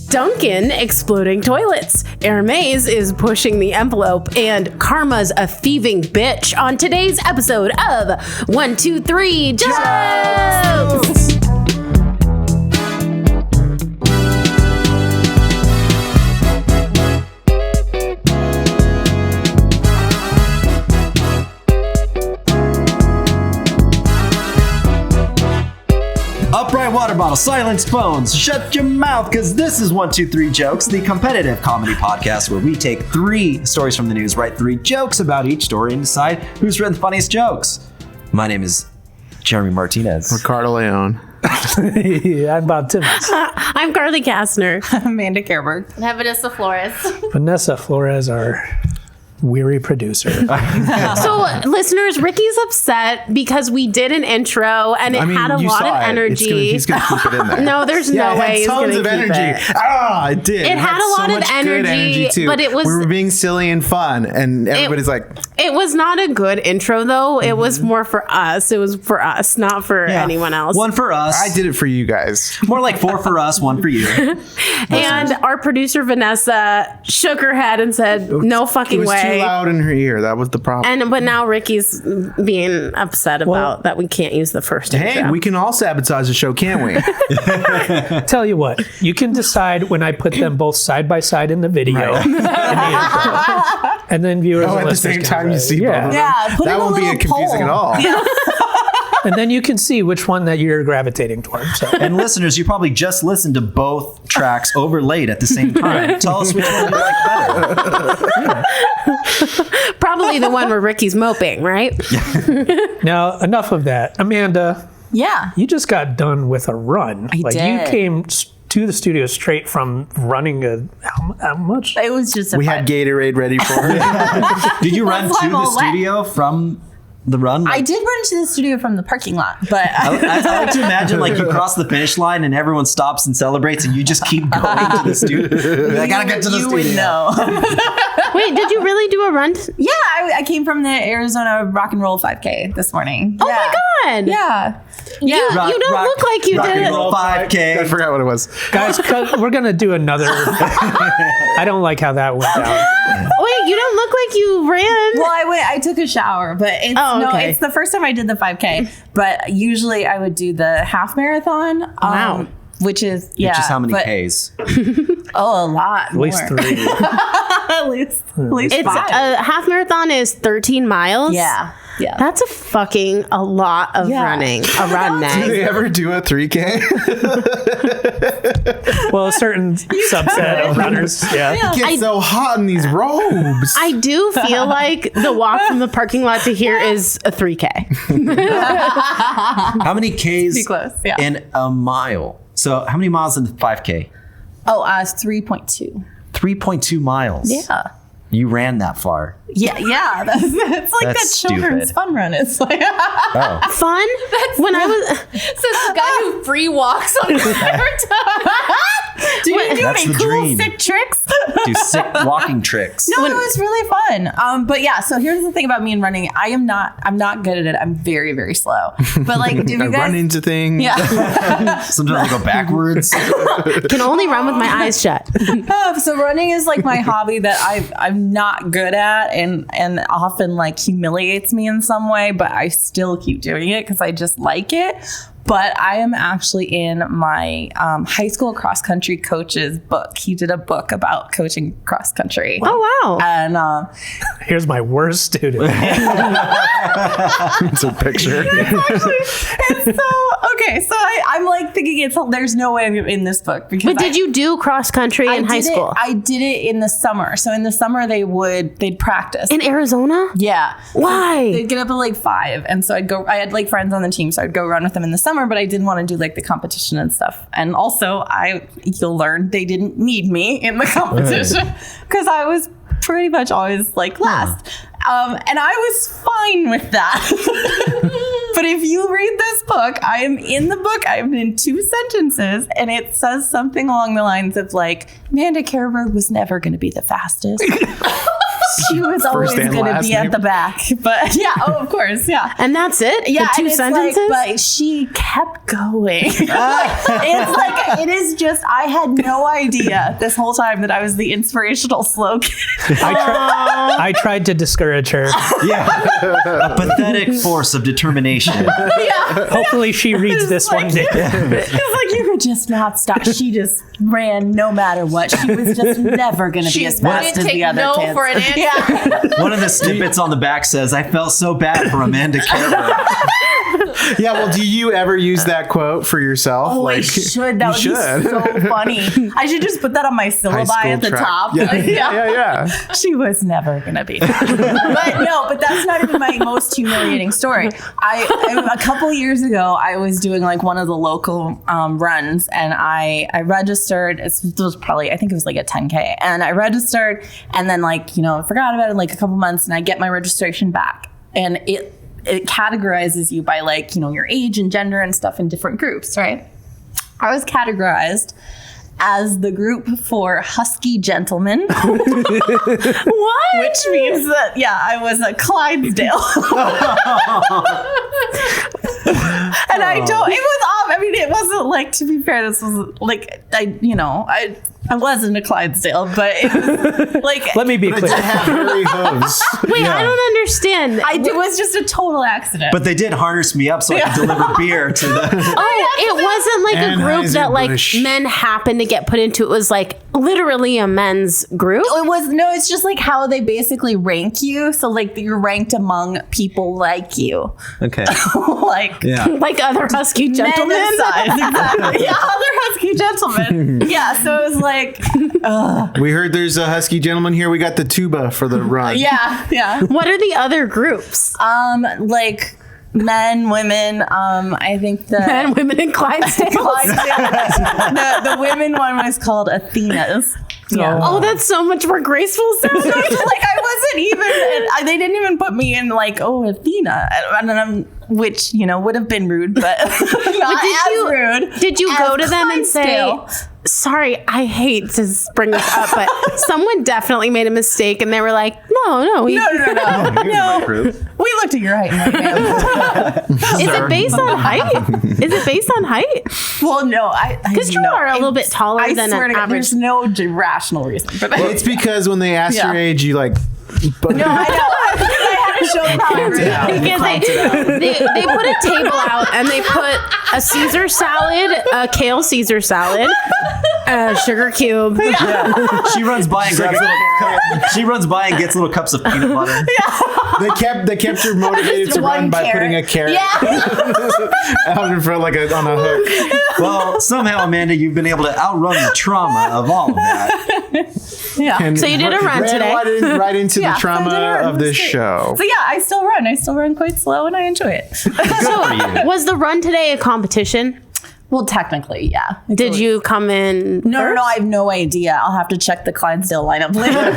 Duncan exploding toilets. Hermes is pushing the envelope, and Karma's a thieving bitch on today's episode of 1, 2, 3 Jokes! Upright water bottle, silence phones, shut your mouth, because this is 1, 2, 3 Jokes, the competitive comedy podcast where we take 3 stories from the news, write 3 jokes about each story, and decide who's written the funniest jokes. My name is Jeremy Martinez. Ricardo Leone. I'm Bob Timmons. I'm Carly Kastner. Amanda Kerberg. And have Vanessa Flores. Vanessa Flores, our weary producer. So, listeners, Ricky's upset because we did an intro and it had a lot of energy. He's going to keep it in there. No, there's no way he's going to keep energy. it. It did. It had a lot of energy, too. but it was... We were being silly and fun, and everybody's like... It was not a good intro, though. It was more for us. It was for us, not for anyone else. 1 for us. I did it for you guys. More like 4 for us, 1 for you. And our producer, Vanessa, shook her head and said, no fucking It was way. too loud in her ear. That was the problem. But now Ricky's being upset about that we can't use the first intro. Hey, we can all sabotage the show, can't we? Tell you what, you can decide when I put them both side by side in the video. And then viewers at the same time you see both of them. Yeah, put that in a won't be little confusing poll. at all. Yeah. And then you can see which one that you're gravitating towards. So. And listeners, you probably just listened to both tracks overlaid at the same time. Tell us which one you like better. Probably the one where Ricky's moping, right? Now, enough of that. Amanda, Yeah. you just got done with a run. I You did. came to the studio straight from running how much? It was just We had Gatorade ready for her. Did you run to I'm the all wet. studio from the run? I did run into the studio from the parking lot, but I like to imagine like you cross the finish line and everyone stops and celebrates and you just keep going to the studio. I gotta get to the you studio. would know. Wait, did you really do a run? Yeah, I came from the Arizona Rock and Roll 5K this morning. Oh my God. Yeah. You don't look like you rock did and it. roll 5K. I forgot what it was. Guys, we're going to do another. I don't like how that went down. Wait, you don't look like you ran. Well, I took a shower, but it's the first time I did the 5K. But usually I would do the half marathon. Wow. Which is Which is how many Ks? Oh, a lot. At least 3. At least It's 5. a half marathon is 13 miles. Yeah. That's a lot of running. A run Do they ever do a 3K? Well, a certain subset of runners. Yeah. It gets so hot in these robes. I do feel like the walk from the parking lot to here is a 3K. How many Ks Pretty close, yeah. in a mile? So how many miles in the 5K? Oh, 3.2. 3.2 miles. Yeah. You ran that far. Yeah. It's like That's that children's stupid. fun run. It's like Oh. Fun? When I was... Says the guy who free walks on his marathon. do you do That's any the cool dream. sick tricks? Do sick walking tricks. No, it was really fun. But yeah, so here's the thing about me and running. I'm not good at it. I'm very, very slow. But like, do I you run guys? into things. Yeah. Sometimes I go backwards. can only run with my eyes shut. So running is like my hobby that I'm not good at and often like humiliates me in some way, but I still keep doing it because I just like it. But I am actually in my high school cross country coach's book. He did a book about coaching cross country. Oh, wow. And Here's my worst student. It's a picture. it's so I'm like thinking there's no way I'm in this book because But did you do cross country in high school? I did it in the summer. So in the summer they'd practice. In Arizona? Yeah. Why? They'd get up at like 5. And so I had like friends on the team. So I'd go run with them in the summer, but I didn't want to do like the competition and stuff. And also you'll learn they didn't need me in the competition because I was pretty much always like last. And I was fine with that. But if you read this book, I am in the book. I'm in 2 sentences, and it says something along the lines of like, Amanda Kerberg was never going to be the fastest. She was always and going to last be at name. the back. But yeah, of course, yeah. And that's it? Yeah, The two and it's sentences? like, but she kept going. It's like, it is just, I had no idea this whole time that I was the inspirational slow kid. I tried to discourage her. Yeah. A pathetic force of determination. Hopefully she reads this one day. It's like, you could just not stop. She just ran no matter what. She was just never going to be as fast as the other no kids. for an answer. Yeah. One of the snippets on the back says, "I felt so bad for Amanda Carver." Yeah, well, do you ever use that quote for yourself? Oh, I should. That would be so funny. I should just put that on my syllabi at the top. Yeah, Like, yeah. She was never gonna be. But that's not even my most humiliating story. A couple years ago, I was doing like one of the local runs, and I registered. It was probably, I think it was like a 10K, and I registered, and then forgot about it like a couple months, and I get my registration back, and it categorizes you by like, your age and gender and stuff in different groups, right? I was categorized as the group for husky gentlemen. What? Which means that, I was a Clydesdale. And it wasn't like, to be fair, this was like, I wasn't a Clydesdale, but it was like... Let me be clear. Hairy hooves. Wait, I don't understand. It was just a total accident. But they did harness me up so I could deliver beer to the. Oh, it wasn't like a group that like Anheuser-Busch. men happened to get put into. It was like literally a men's group. It's just like how they basically rank you. So like you're ranked among people like you. Okay. Like Yeah. Like other husky gentlemen. men of size, exactly. Yeah, other husky gentlemen. Yeah, so it was like, We heard there's a husky gentleman here. We got the tuba for the run. yeah. What are the other groups? Like men, women. I think the Men, women, and Clydesdales. the women one was called Athena's. Yeah. Oh, that's so much more graceful sounding. Like I wasn't even. They didn't even put me in like, oh, Athena, which would have been rude, but not as rude. Did you go as to them and say, Clydesdale. sorry, I hate to bring this up, but someone definitely made a mistake, and they were like, no. No. We looked at your height and weight. Is it based on height? Is it based on height? Well, no, Because you are a little bit taller I than swear an to God, average. there's no rational reason for that. It's because when they ask your age, you like. No, I know. Because I had to show power. Because they put a table out and they put a Caesar salad, a kale Caesar salad, a sugar cube. She runs by and grabs gets little cups of peanut butter. They kept her motivated to run by putting a carrot out in front, like on a hook. Well, somehow, Amanda, you've been able to outrun the trauma of all of that. And So you did a run ran today. right into the Yeah, trauma I did a run. of this It was great. show. So yeah, I still run. I still run quite slow, and I enjoy it. So was the run today a competition? Well, technically, yeah. Did you come in? No, I have no idea. I'll have to check the Clydesdale lineup later.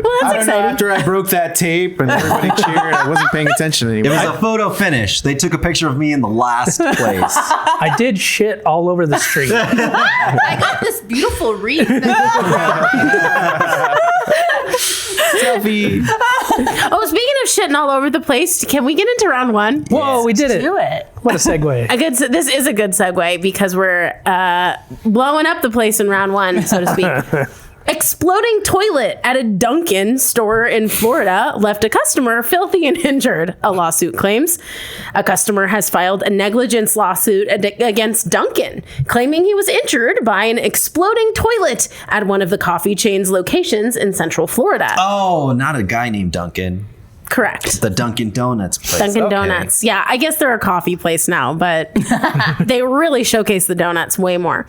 Well, that's I don't know, after I broke that tape and everybody cheered, I wasn't paying attention It anymore. was a photo finish. They took a picture of me in the last place. I did shit all over the street. I got this beautiful wreath. Selfie. Oh, speaking of shitting all over the place, can we get into round one? Whoa, we did it. Do it. What a segue. This is a good segue because we're blowing up the place in round one, so to speak. Exploding toilet at a Dunkin' store in Florida left a customer filthy and injured, a lawsuit claims. A customer has filed a negligence lawsuit against Dunkin', claiming he was injured by an exploding toilet at one of the coffee chain's locations in Central Florida. Oh, not a guy named Duncan. Correct. The Dunkin' Donuts place. Dunkin' Okay. Donuts. Yeah, I guess they're a coffee place now, but they really showcase the donuts way more.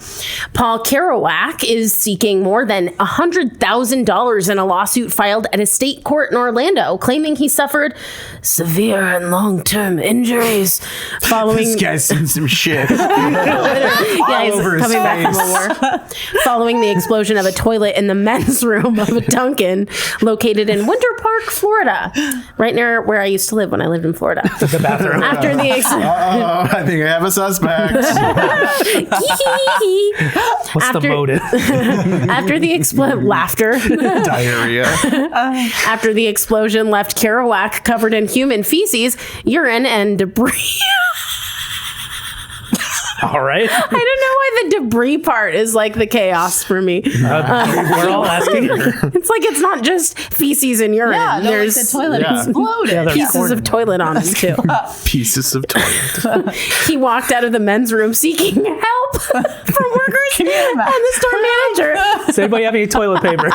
Paul Kerouac is seeking more than $100,000 in a lawsuit filed at a state court in Orlando, claiming he suffered severe and long-term injuries following. This guy's seen some shit. Yeah, guys over his coming back from face. a war. Following the explosion of a toilet in the men's room of a Dunkin' located in Winter Park, Florida, right near where I used to live when I lived in Florida. The bathroom. After the I think I have a suspect. What's the motive? After the laughter. Diarrhea. After the explosion left Kerouac covered in human feces, urine, and debris. All right. I don't know why the debris part is like the chaos for me. We're all asking. It's like it's not just feces and urine. Yeah, no, There's like the toilet exploded. Yeah, there's pieces of toilet on him too. Pieces of toilet. He walked out of the men's room seeking help from workers and the store manager. Does anybody have any toilet paper?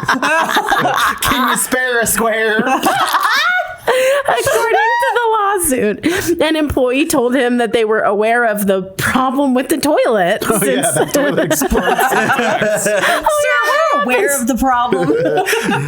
Can you spare a square? According to the lawsuit, an employee told him that they were aware of the problem with the toilet. Oh, yeah, that toilet explodes. We're aware of the problem.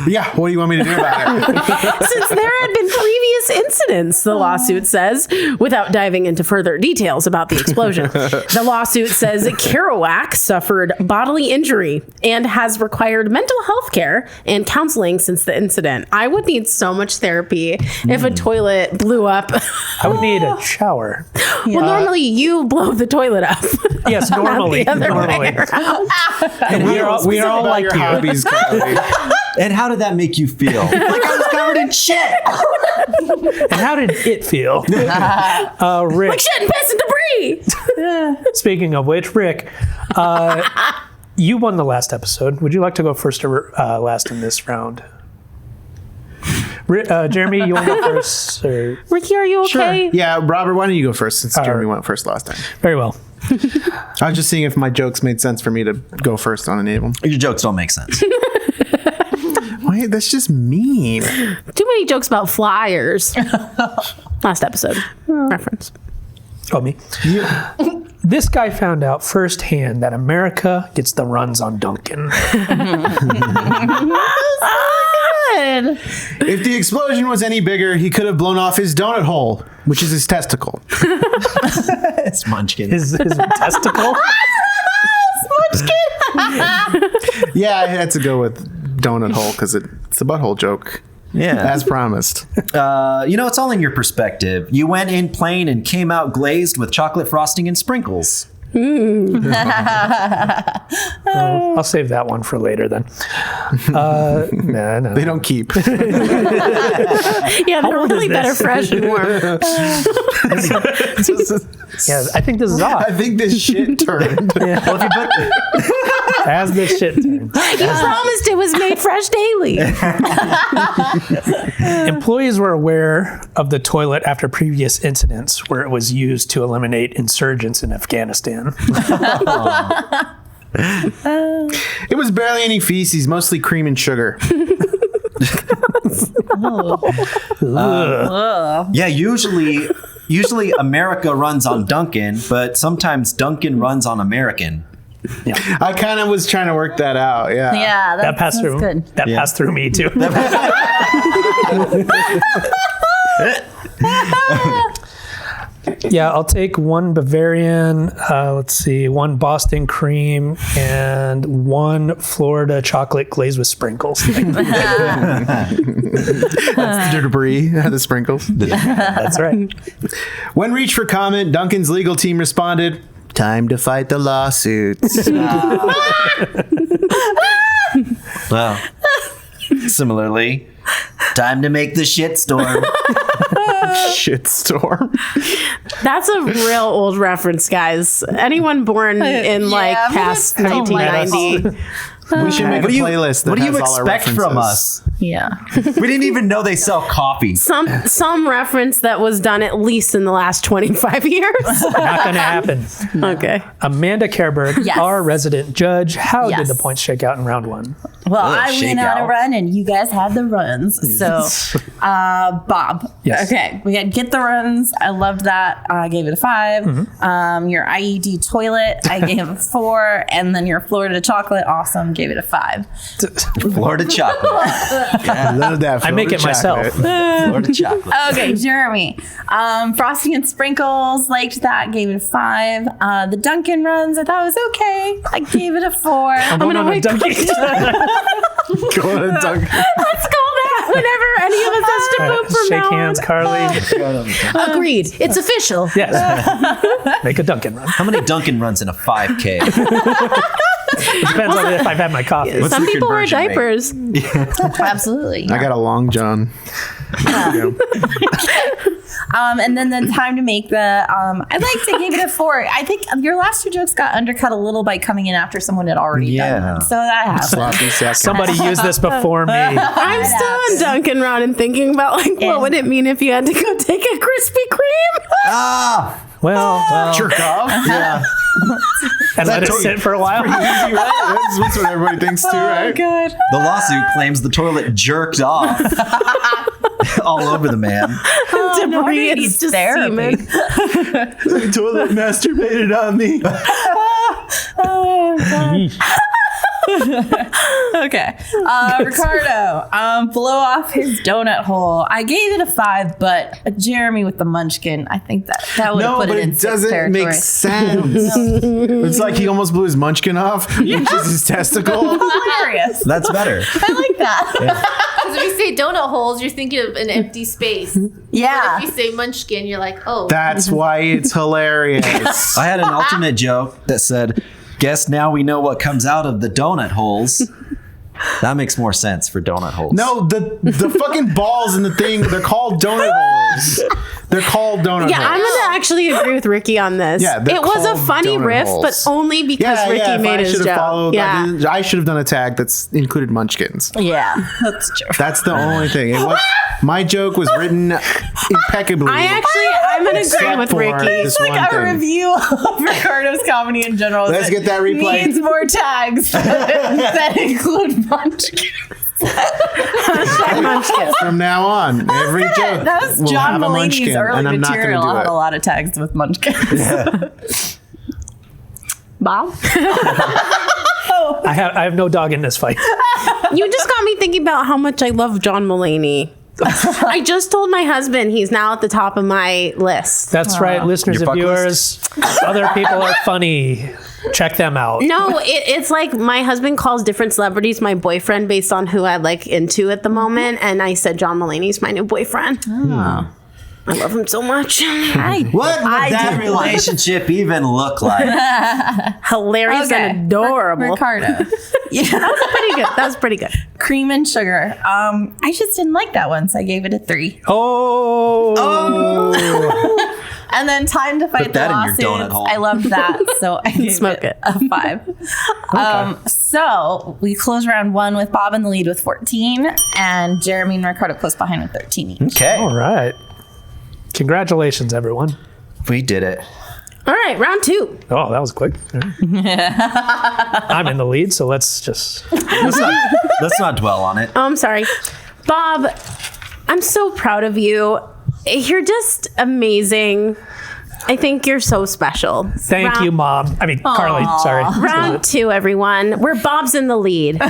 Yeah, what do you want me to do about it? Since there had been previous incidents, the lawsuit says, without diving into further details about the explosion. The lawsuit says Kerouac suffered bodily injury and has required mental health care and counseling since the incident. I would need so much therapy if a toilet blew up. I would need a shower. Well, normally you blow the toilet up. Yes, normally. Not the other way around. And we are all like your you. hobbies, Kylie. And how did that make you feel? Like I was covered in shit. And how did it feel? Rick, Like shit and piss and debris. speaking of which, Rick, you won the last episode. Would you like to go first or last in this round? Jeremy, you want to go first? Or? Ricky, are you okay? Yeah, Robert, why don't you go first since Jeremy went first last time? Very well. I was just seeing if my jokes made sense for me to go first on any of them. Your jokes don't make sense. Wait, that's just mean. Too many jokes about flyers. Last episode. Reference. Oh, me? This guy found out firsthand that America gets the runs on Dunkin'. Good. If the explosion was any bigger, he could have blown off his donut hole, which is his testicle. It's Munchkin. His testicle? Yeah, I had to go with donut hole because it's a butthole joke. Yeah. As promised. It's all in your perspective. You went in plain and came out glazed with chocolate frosting and sprinkles. I'll save that one for later then. No. They don't keep. Yeah, they're old really is better this? fresh and warm. Yeah, I think this is off. I think this shit turned. Well, if you put as this shit turns. You promised it was made fresh daily. Employees were aware of the toilet after previous incidents where it was used to eliminate insurgents in Afghanistan. It was barely any feces, mostly cream and sugar. Yeah, usually America runs on Dunkin', but sometimes Dunkin' runs on American. I kind of was trying to work that out. Yeah. Yeah, That passed through. good. That passed through me too. Yeah, I'll take one Bavarian, one Boston cream, and one Florida chocolate glazed with sprinkles. That's the debris, the sprinkles. That's right. When reached for comment, Duncan's legal team responded, "Time to fight the lawsuits." Well, similarly, time to make the shitstorm. Shitstorm. That's a real old reference, guys. Anyone born in past 1990. We should make a playlist that What do you has all our expect from references. us? Yeah. We didn't even know they sell coffee. Some reference that was done at least in the last 25 years. Not going to happen. Okay. Amanda Kerberg, Yes. our resident judge. How did Yes. the points shake out in round one? Well, I went on a shakeout. run and you guys had the runs. So, Bob. Yes. Okay. We had get the runs. I loved that. I gave it a 5. Your IED toilet, I gave a 4. And then your Florida chocolate, awesome, gave it a 5. Florida chocolate. I love that. I make it myself. Florida chocolate. Okay, Jeremy. Frosting and sprinkles, liked that, gave it a 5. The Dunkin' runs, I thought was okay. I gave it a 4. I'm going on a Dunkin'. Go to Dunkin'. Let's call that whenever any of us has to poop from Shake now hands, Carly. Agreed. It's official. Yes. Make a Dunkin' run. How many Dunkin' runs in a 5K? It depends on if I've had my coffee. What's Some the people wear conversion rate? diapers. Absolutely. I got a long john. And then the time to make the, I liked it, gave it a 4. I think your last 2 jokes got undercut a little by coming in after someone had already done them. So that happened. Sloppy second. Somebody used this before me. I'm still on Dunkin' Run and thinking about what would it mean if you had to go take a Krispy Kreme? Ah! Well, Jerk off? Yeah. and let it sit for a while. Easy, right? That's what everybody thinks too, right? Good. The lawsuit claims the toilet jerked off all over the man. Debris is just semen. The toilet masturbated on me. Oh, God. Okay. Ricardo, blow off his donut hole. I gave it a 5, but Jeremy with the munchkin, I think that would have put it in 6 doesn't territory. make sense. It's like he almost blew his munchkin off, which is his testicle. Hilarious. That's better. I like that. Because when you say donut holes, you're thinking of an empty space. Yeah. But if you say munchkin, you're like, oh. That's why it's hilarious. I had an alternate joke that said, guess now we know what comes out of the donut holes. That makes more sense for donut holes. No, the fucking balls in the thing, they're called donut holes. They're called donut Yeah, holes. I'm going to actually agree with Ricky on this. Yeah, they're it was a called funny donut riff, holes. but only because Ricky if made I his should have joke. followed, Yeah. I should have done a tag that's included munchkins. Yeah, that's true. That's the only thing. It was, my joke was written impeccably. I'm going to agree Except with for Ricky. this It's like one a thing. review of Ricardo's comedy in general. Let's get that replay. Needs more tags that include munchkins. Munchkin. From now on, every joke That was will John have a Mulaney's munchkin, early and I'm not going material. to I'll do have it. a lot of tags with munchkins. Bob? I have no dog in this fight. You just got me thinking about how much I love John Mulaney. I just told my husband he's now at the top of my list. That's right, listeners Your and buck viewers. Other people are funny. Check them out. No, it's like my husband calls different celebrities my boyfriend based on who I like into at the moment. And I said John Mulaney's my new boyfriend. Oh. I love him so much. What would that relationship even look like? Hilarious and adorable. Ricardo. Yeah. That was pretty good. Cream and sugar. I just didn't like that one, so I gave it a 3. Oh. And then time to fight Put that the in your lawsuits. donut hole. I loved that, so I gave Smoke it it. a 5. So we close round 1 with Bob in the lead with 14, and Jeremy and Ricardo close behind with 13 each. Okay. All right. Congratulations, everyone. We did it. All right, round 2. Oh, that was quick. All right. I'm in the lead, so let's Let's not dwell on it. Oh, I'm sorry. Bob, I'm so proud of you. You're just amazing. I think you're so special. Thank you, Mom. I mean, Carly, sorry. Round 2, everyone. Where Bob's in the lead.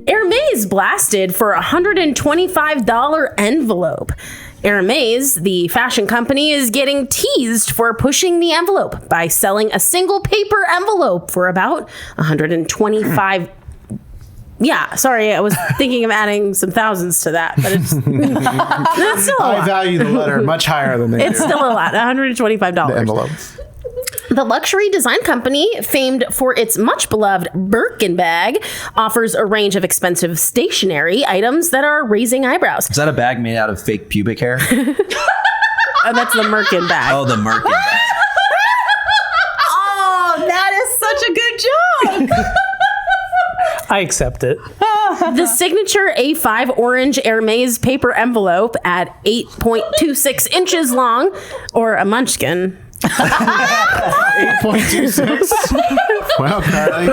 Hermes blasted for a $125 envelope. Hermes, the fashion company, is getting teased for pushing the envelope by selling a single paper envelope for about $125. Yeah, sorry, I was thinking of adding some thousands to that, but it's that's still a I lot. value the letter much higher than they It's do. still a lot, $125. The envelope. The luxury design company, famed for its much-beloved Birkin bag, offers a range of expensive stationery items that are raising eyebrows. Is that a bag made out of fake pubic hair? Oh, that's the Merkin bag. Oh, the Merkin bag. Oh, that is such a good joke. I accept it. The signature A5 orange Hermes paper envelope at 8.26 inches long, or a munchkin. 8.26. Well, Carly.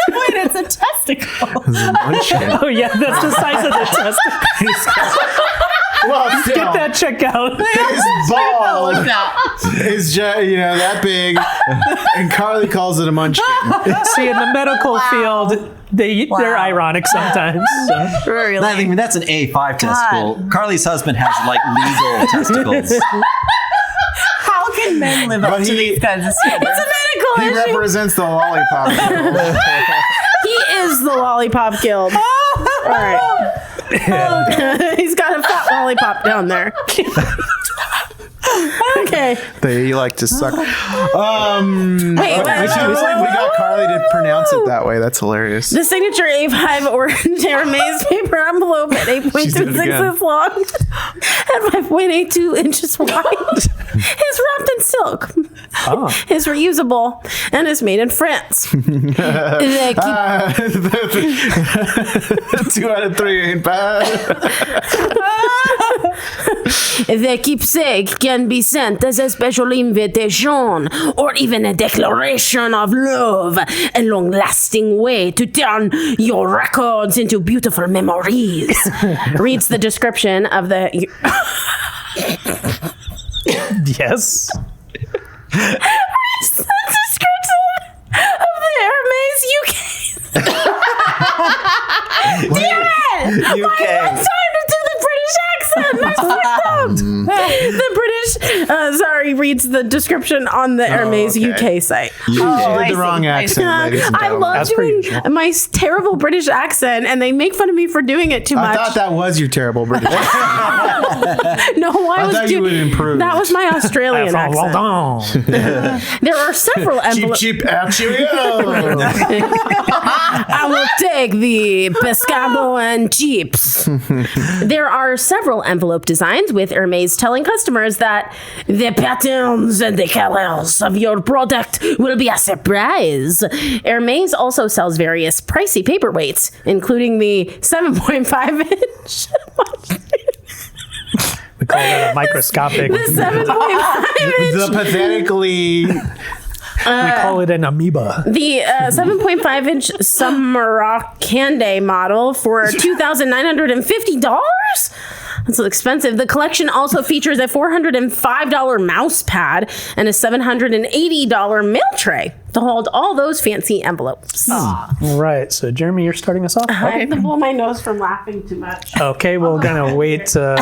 Wait, it's a testicle. Munchkin. Oh, yeah, that's the size of the testicle. Well, still, Get that check out. his ball is just, that big, and Carly calls it a munchkin. See, in the medical field, they're ironic sometimes. So. Really? I mean, that's an A5 testicle. Carly's husband has legal testicles. How can men live up to these kinds of standards? It's a medical He issue. represents the lollipop. He is the lollipop guild. All right. He's got a fat lollipop down there. Okay. They like to suck. Wait, We got Carly to pronounce it that way. That's hilarious. The signature A5 orange Hermes paper envelope at 8.26 inches long and 5.82 inches wide is wrapped in silk. Is reusable and is made in France. They keep 2 out of 3 ain't bad. The keepsake can be sent as a special invitation or even a declaration of love, a long-lasting way to turn your records into beautiful memories. Reads the description of the... Yes. Reads the description of the Hermes UK. Damn it! UK. I'm trying to do the British accent. I slipped up. The British, reads the description on the Hermes okay. UK site. You did I the see. wrong I accent, ladies and I gentlemen. love That's pretty doing usual. my terrible British accent, and they make fun of me for doing it too I much. thought that was your terrible British accent. No, I was thought you would improve. That was my Australian accent. There are several envelopes. Cheap cheerio. I will take the pescado and chips. There are several envelope designs with Hermes telling customers that the patterns and the colors of your product will be a surprise. Hermes also sells various pricey paperweights, including the 7.5 inch. We call that a microscopic. The 7.5 inch. The pathetically. We call it an amoeba. The 7.5 inch Samarkand model for $2,950? That's expensive. The collection also features a $405 mouse pad and a $780 mail tray to hold all those fancy envelopes. All right. So, Jeremy, you're starting us off. I have to blow my nose from laughing too much. Okay, we're gonna wait. Yeah,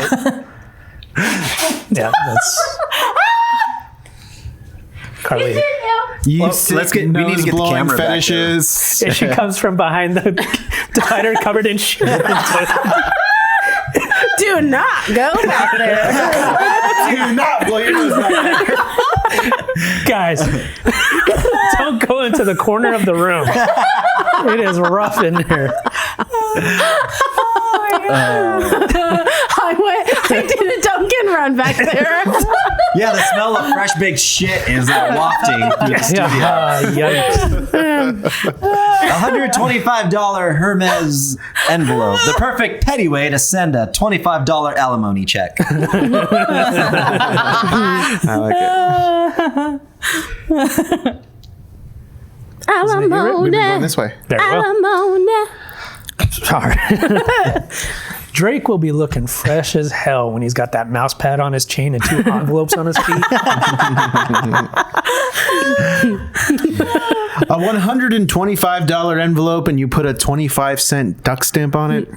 that's Carly. You Well, sick we need to get the nose-blowing camera back fetishes. She comes from behind the divider covered in shit. Do not go back there. Do not blow your nose back. Guys, don't go into the corner of the room. It is rough in there. I did a Dunkin' run back there. Yeah, the smell of fresh baked shit is wafting through the studio. Yikes. $125 Hermes envelope. The perfect petty way to send a $25 alimony check. I like it. You're going Alamona. this way. There we go. Alamona. Sorry. Drake will be looking fresh as hell when he's got that mouse pad on his chain and 2 envelopes on his feet. A $125 envelope and you put a 25-cent duck stamp on it.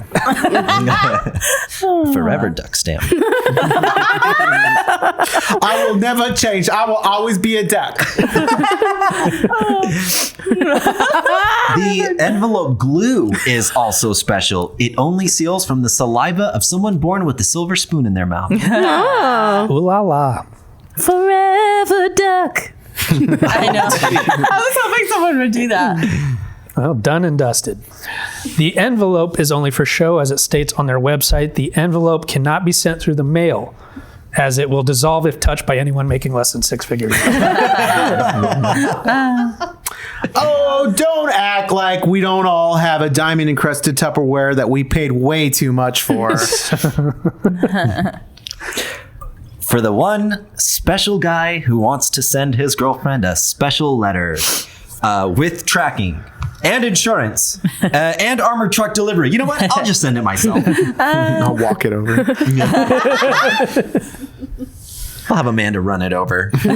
Forever duck stamp. I will never change. I will always be a duck. The envelope glue is also special. It only seals from the saliva of someone born with a silver spoon in their mouth. Ooh la la. Forever duck. I know. I was hoping someone would do that. Well, done and dusted. The envelope is only for show, as it states on their website. The envelope cannot be sent through the mail, as it will dissolve if touched by anyone making less than 6 figures. Oh, don't act like we don't all have a diamond encrusted Tupperware that we paid way too much for. For the one special guy who wants to send his girlfriend a special letter with tracking. and insurance, and armored truck delivery. You know what? I'll just send it myself. I'll walk it over. I'll have Amanda run it over. You'll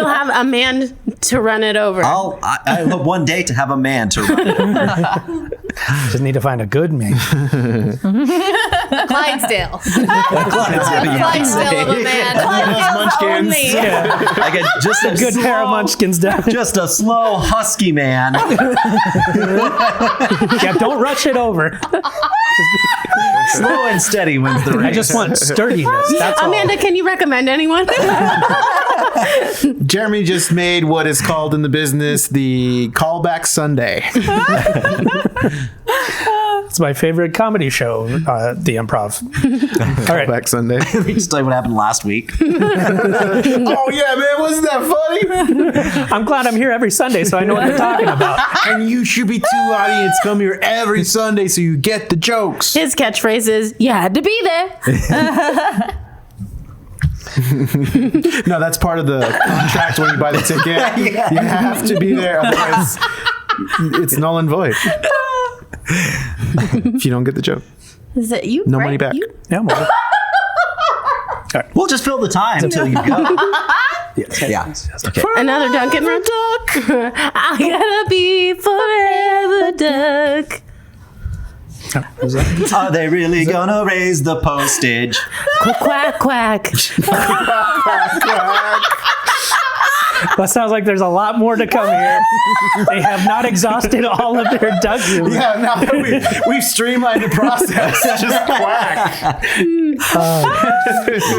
have a man to run it over. I hope one day to have a man to run it over. Just need to find a good man. Clydesdale. Clydesdale of a man. Munchkins. Only. Yeah. I get just a Good pair of munchkins down. Just a slow husky man. Yeah, don't rush it over. Slow and steady wins the race. I just want sturdiness. That's all. Amanda, can you recommend anyone? Jeremy just made what is called in the business the callback Sunday. It's my favorite comedy show, the Improv. All right. Callback Sunday. Let me just tell you what happened last week. Oh yeah, man, wasn't that funny? I'm glad I'm here every Sunday, so I know what they're talking about. And you should be too, audience. Come here every Sunday so you get the jokes. His catchphrase is, "You had to be there." No, that's part of the contract when you buy the ticket. You have to be there, otherwise it's null and void. If you don't get the joke, Is it you? no right? money back. You? Yeah, well, We'll just fill the time until you go. Yeah. Okay. Another Dunkin' run. I gotta be forever duck. Are they really gonna raise the postage? Quack, quack. that sounds like there's a lot more to come here. They have not exhausted all of their duck humor. Yeah, now that we've streamlined the process. Just quack.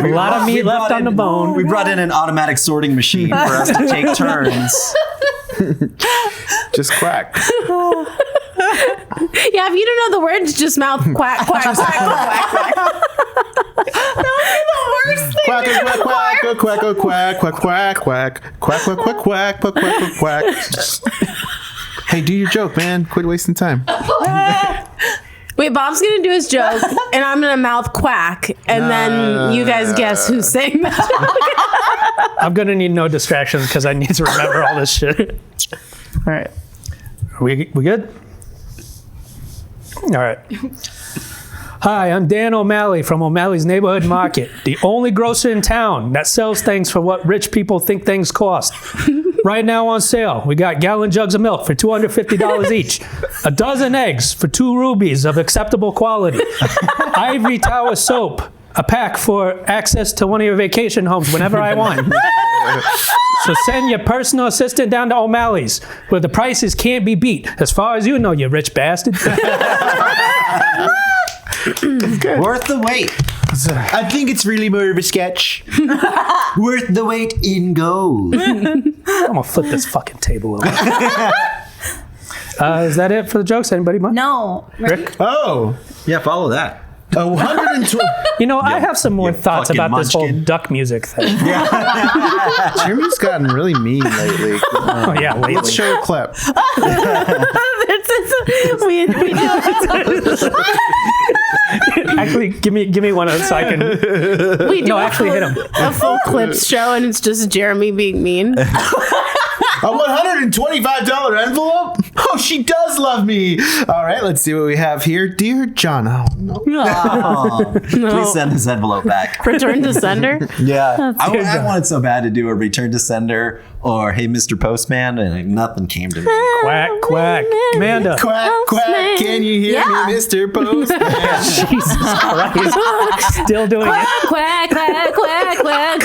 A lot of meat left on the bone. We brought in an automatic sorting machine for us to take turns. Just quack. Yeah, if you don't know the words, just mouth quack, quack, quack, quack, quack. That would be the worst thing. Quack, quack, quack, quack, quack, quack, quack, quack, quack, quack, quack, quack, quack, quack, quack. Hey, do your joke, man. Quit wasting time. Wait, Bob's gonna do his joke, and I'm gonna mouth quack, and then you guys guess who's saying that. I'm going to need no distractions because I need to remember all this shit. All right. We good? All right. Hi, I'm Dan O'Malley from O'Malley's Neighborhood Market, the only grocer in town that sells things for what rich people think things cost. Right now on sale, we got gallon jugs of milk for $250 each, a dozen eggs for 2 rubies of acceptable quality, ivory tower soap, a pack for access to one of your vacation homes whenever I want. So send your personal assistant down to O'Malley's, where the prices can't be beat. As far as you know, you rich bastard. Worth the wait. I think it's really more of a sketch. Worth the wait in gold. I'm gonna flip this fucking table over. Is that it for the jokes? Anybody mind? No. Rick? Oh, Yeah, follow that. 120. You know, I have some more thoughts fucking about this whole munchkin. duck music thing. Jeremy's gotten really mean lately. Oh, yeah, Let's lately. show a clip. Actually, give me one so I can. We do No, a actually hit him. A full clips show, and it's just Jeremy being mean. A $125 envelope? Oh, she does love me. All right, let's see what we have here. Dear John. Oh, no. Please send this envelope back. Return to sender. Yeah. I wanted so bad to do a return to sender or hey, Mr. Postman, and nothing came to me. Quack, quack. Amanda. Quack, quack. Can you hear me, Mr. Postman? Jesus Christ. Still doing it. Quack, quack, quack, quack.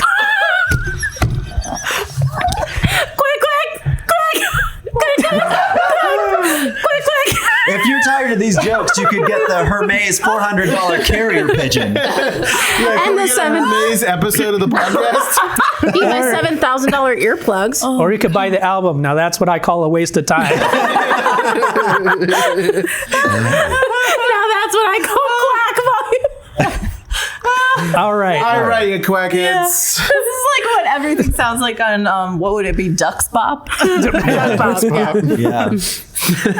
If you're tired of these jokes, you could get the Hermes $400 carrier pigeon. And the Today's episode of the podcast. you get $7,000 earplugs. Or you could buy the album. Now that's what I call a waste of time. Now that's what I call quack volume. All right. All right, you quackheads. This is like what everything sounds like on, what would it be, Ducks Bop? Yeah.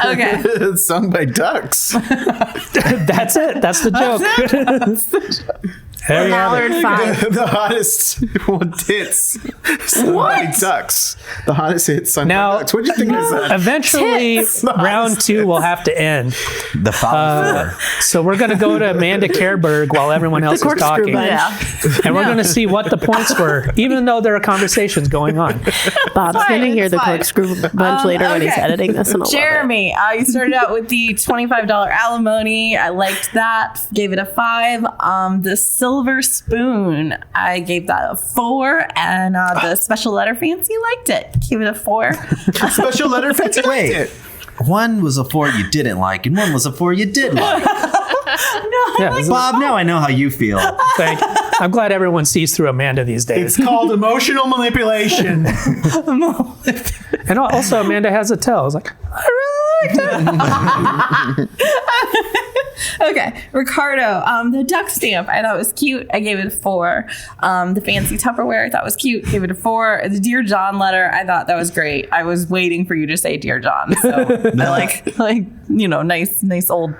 Okay. It's sung by ducks. That's it. That's the joke. There you have it. Mallard 5. The hottest one hits. Sunday Ducks. The hottest hit Sunday Now- Ducks. What do you think is that? Eventually, Tits. round 2 will have to end. The foul. So we're going to go to Amanda Kerberg while everyone else is corkscrew talking. bunch. Yeah. And we're going to see what the points were, even though there are conversations going on. Bob's Fine, going to hear it's the fine. corkscrew bunch later when he's Okay. editing this. And I'll love it. Jeremy, you started out with the $25 alimony. I liked that. Gave it a 5. The silver spoon, I gave that a 4. And the special letter fancy liked it. Gave it a 4. Special letter fancy. Wait. One was a 4 you didn't like, and one was a 4 you did like. Yeah, Bob, now I know how you feel. I'm glad everyone sees through Amanda these days. It's called emotional manipulation. And also, Amanda has a tell. I was like, I really liked it. Okay, Ricardo, the duck stamp, I thought was cute. I gave it a 4. The fancy Tupperware, I thought was cute. Gave it a 4. The Dear John letter, I thought that was great. I was waiting for you to say Dear John. So I like nice old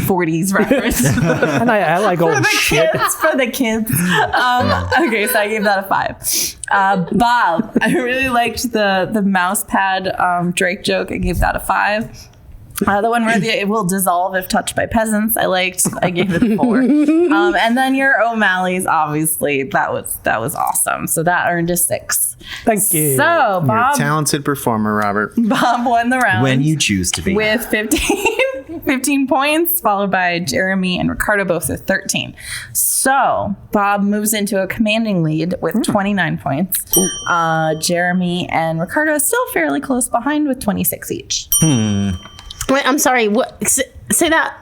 40s reference. And I like For old the shit. kids, for the kids. Okay, so I gave that a 5. Bob, I really liked the mouse pad Drake joke. I gave that a 5. The one where it will dissolve if touched by peasants, I liked. I gave it a 4. And then your O'Malley's, obviously, that was awesome. So that earned a 6. Thank you. So You're a Bob talented performer, Robert. won the round When you choose to be. with 15 points, followed by Jeremy and Ricardo both with 13. So Bob moves into a commanding lead with 29 points. Jeremy and Ricardo are still fairly close behind with 26 each. Wait, I'm sorry. What? Say that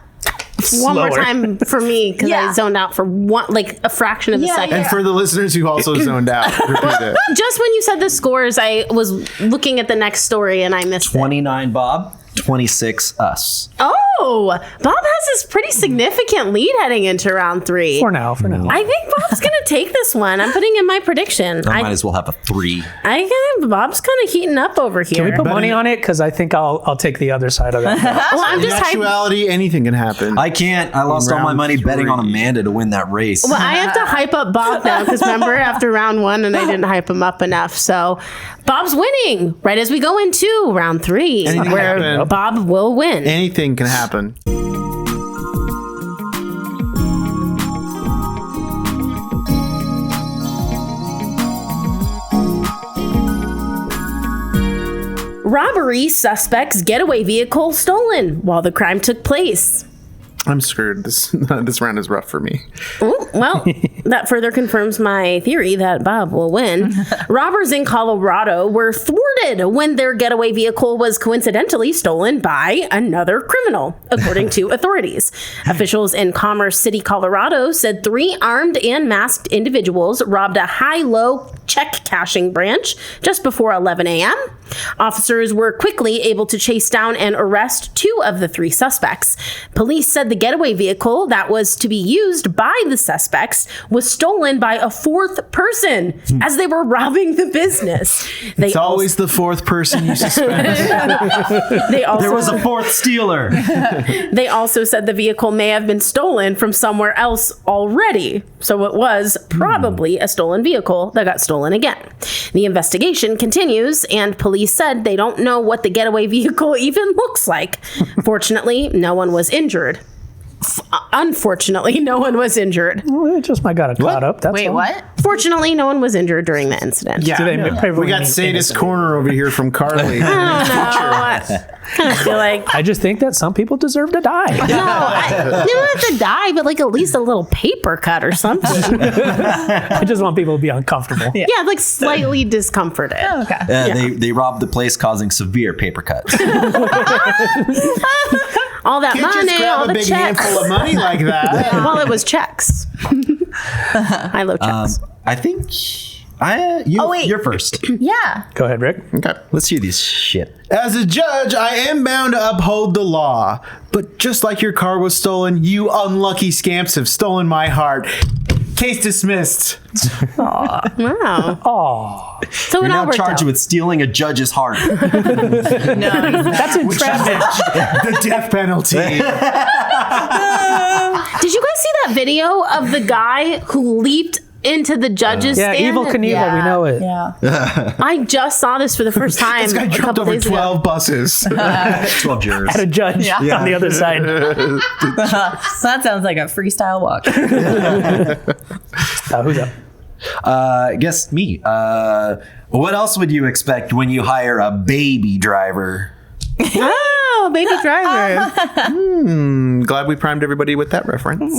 one more Slower. time for me because Yeah. I zoned out for a fraction of a Yeah, second. And for the listeners who also zoned out, repeat it. Just when you said the scores, I was looking at the next story and I missed it. 29 Bob, 26 us. Oh, Bob has this pretty significant lead heading into round 3. For now. I think Bob's going to take this one. I'm putting in my prediction. I might as well have a 3. Bob's kind of heating up over here. Can we put money on it? Because I think I'll take the other side of that. well, I'm In just hyped. actuality, anything can happen. I can't. I lost all my round money betting on 3. Amanda to win that race. Well, I have to hype up Bob now because remember after round 1 and I didn't hype him up enough. So Bob's winning right as we go into round 3 Anything can where happen. Bob will win. Anything can happen. Robbery suspect's getaway vehicle stolen while the crime took place. I'm screwed. This round is rough for me. Ooh, well, that further confirms my theory that Bob will win. Robbers in Colorado were thwarted when their getaway vehicle was coincidentally stolen by another criminal, according to authorities. Officials in Commerce City, Colorado said 3 armed and masked individuals robbed a high-low check cashing branch just before 11 a.m. Officers were quickly able to chase down and arrest 2 of the 3 suspects. Police said the getaway vehicle that was to be used by the suspects was stolen by a 4th person as they were robbing the business. It's always the 4th person you suspect. They also, There was a 4th stealer. They also said the vehicle may have been stolen from somewhere else already. So it was probably a stolen vehicle that got stolen again. The investigation continues, and police said they don't know what the getaway vehicle even looks like. Fortunately, no one was injured. Unfortunately, no one was injured. Well, it just might got caught up. That's Wait, all. what? Fortunately, no one was injured during the incident. Yeah, Do they probably we got mean sadist innocent? corner over here from Carly. I don't know. I kind of feel like I just think that some people deserve to die. you don't have to die, but like at least a little paper cut or something. I just want people to be uncomfortable. Yeah, like slightly discomforted. Okay. They robbed the place, causing severe paper cuts. All that Can't money, just all grab a the big checks. handful of money like that. Well, it was checks. I love checks. I think wait. you're first. Yeah. Go ahead, Rick. Okay. Let's hear this shit. As a judge, I am bound to uphold the law. But just like your car was stolen, you unlucky scamps have stolen my heart. Case dismissed. Wow. Oh, So You're it all now worked charged out. with stealing a judge's heart. that's entrapment. The death penalty. Did you guys see that video of the guy who leaped into the judges' Yeah, stand? Evil Knievel, we know it. Yeah. I just saw this for the first time. This guy a jumped couple over days 12 ago. buses. 12 jurors. Had a judge on the other side. That sounds like a freestyle walk. Who's up? I guess me. What else would you expect when you hire a baby driver? Oh, baby driver. Glad we primed everybody with that reference.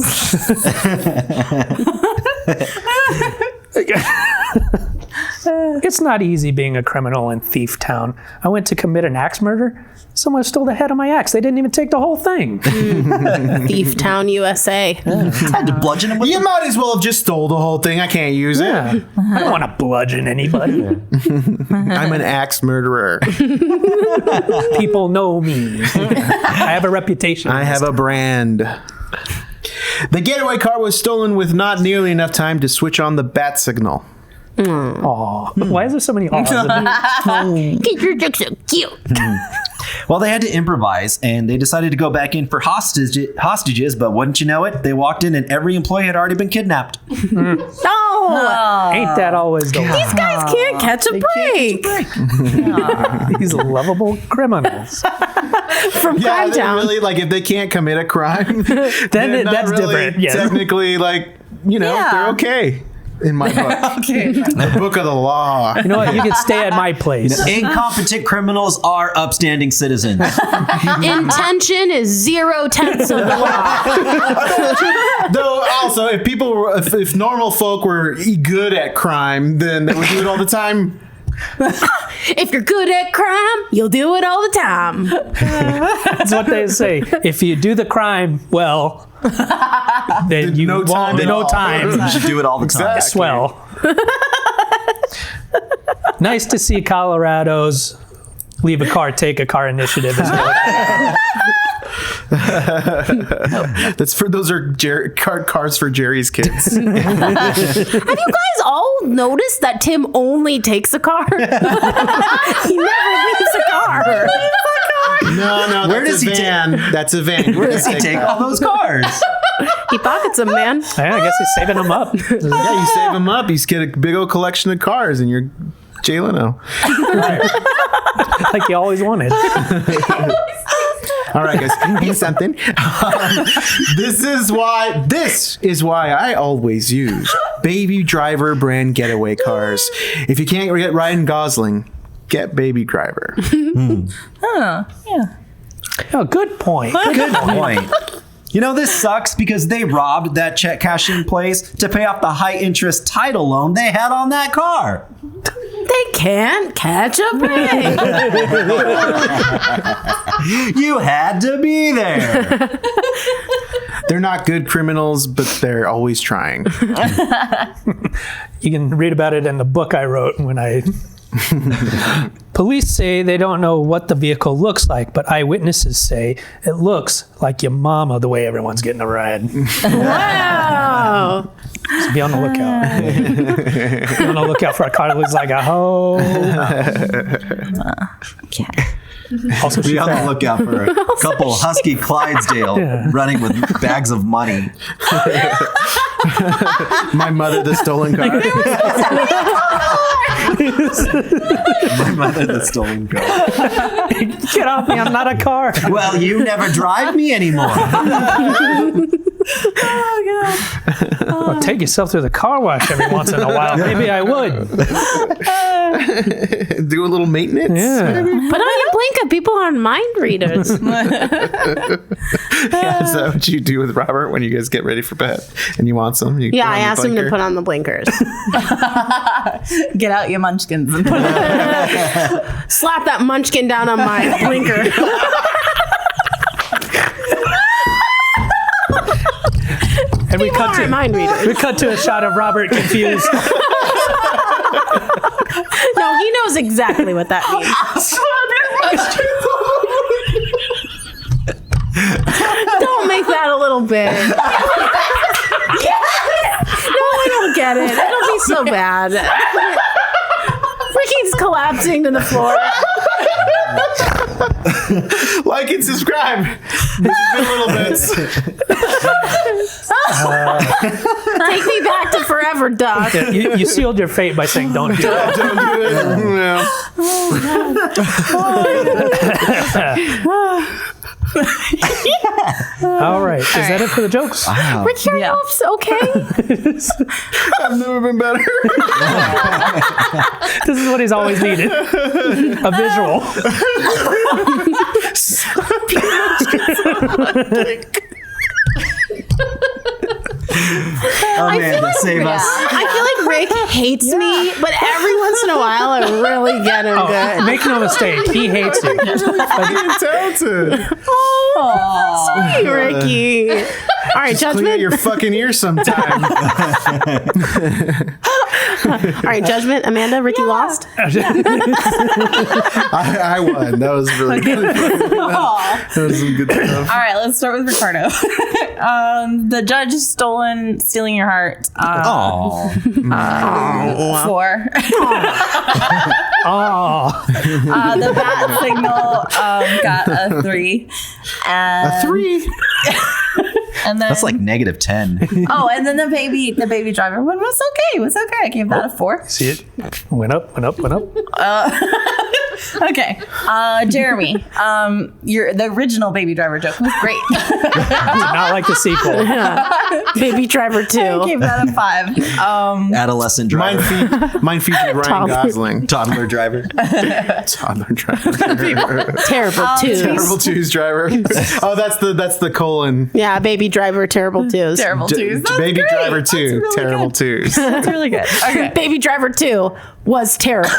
It's not easy being a criminal in Thief Town. I went to commit an axe murder. Someone stole the head of my axe. They didn't even take the whole thing. Thief Town, USA. Had to bludgeon him with You might as well have just stole the whole thing. I can't use it. Yeah. I don't want to bludgeon anybody. I'm an axe murderer. People know me. I have a reputation. I have a brand. The getaway car was stolen with not nearly enough time to switch on the bat signal. Aw. Why is there so many awes? Get your dick so cute. Well, they had to improvise, and they decided to go back in for hostages, but wouldn't you know it, they walked in and every employee had already been kidnapped. Oh, Ain't that always the way? these guys can't catch a break. These lovable criminals. From Crime Town. Really, like, if they can't commit a crime, then that's different, yes. Technically, like, Yeah. they're okay in my book. The book of the law. You know what? You can stay at my place. Incompetent criminals are upstanding citizens. Intention is 0/10 of the law. Though, also, if normal folk were good at crime, then they would do it all the time. If you're good at crime, you'll do it all the time. That's what they say. If you do the crime well, then you No won't. time at No all. time. You should do it all the time. Exactly. Swell. Nice to see Colorado's leave a car, take a car initiative. Is Those are cars for Jerry's kids. Have you guys all noticed that Tim only takes a car? He never leaves a car. No, Where that's does a he van. That's a van. Where does he take all those cars? He pockets them, man. I guess he's saving them up. Yeah, you save them up. You get a big old collection of cars, and you're Jay Leno. Like you always wanted. All right, guys, here's something. This is why I always use Baby Driver brand getaway cars. If you can't get Ryan Gosling, get Baby Driver. Yeah. Oh, good point. Good point. You know, this sucks because they robbed that check cashing place to pay off the high interest title loan they had on that car. They can't catch a break. You had to be there. They're not good criminals, but they're always trying. You can read about it in the book I wrote when I... Police say they don't know what the vehicle looks like, but eyewitnesses say it looks like your mama the way everyone's getting a ride. Wow. So be on the lookout. Be on the lookout for a car that looks like a hoe. Also, Be on the lookout for a couple husky Clydesdale running with bags of money. My mother, the stolen car. My mother, the stolen car. Get off me, I'm not a car. Well, you never drive me anymore. Well, take yourself through the car wash every once in a while. Maybe I would. Do a little maintenance. Yeah. Put on your blinker. People aren't mind readers. Yeah, is that what you do with Robert when you guys get ready for bed and you want some? You Yeah, put on I your asked him to blinker? put on the blinkers. Get out your munchkins and put it Slap that munchkin down on my blinker. And we cut Aren't mind readers. to a shot of Robert confused. No, he knows exactly what that means. Don't make that a little big. No, I don't get it. It'll be so bad. Ricky's collapsing to the floor. Like and subscribe. This has been Little Bits. Take me back to forever, Doc. Yeah, you sealed your fate by saying don't do it. Don't do it. All right. Is that it for the jokes? Wow. Rick Yarnoff's okay. I've never been better. This is what he's always needed. A visual. Amanda, save us. I feel like Rick hates me, but every once in a while I really get him good. Make no mistake, he hates you. Talented. Sweet Ricky. All right, Clean out judgment. your fucking ears sometime. All right, judgment. Amanda, Ricky lost. I won. That was really good. That was some good stuff. All right, let's start with Ricardo. The judge stealing your heart. Oh, 4. Oh, The bat signal got a 3. A 3. And then that's like -10. oh, and then the baby driver one was okay. It was okay. I gave that a 4. see it? Went up. Okay, Jeremy, the original baby driver joke was great. Not like the sequel. Baby Driver I 2. gave that a 5. Adolescent driver. Mine featured Ryan Toddler. Gosling. Toddler driver. Toddler driver. Terrible 2s. Terrible twos driver. Oh, that's the colon. Yeah, Baby Driver, Terrible 2s. Terrible 2s. That's Baby great. driver That's 2. really Terrible good. twos. That's really good. Okay. Baby Driver 2 was terrible.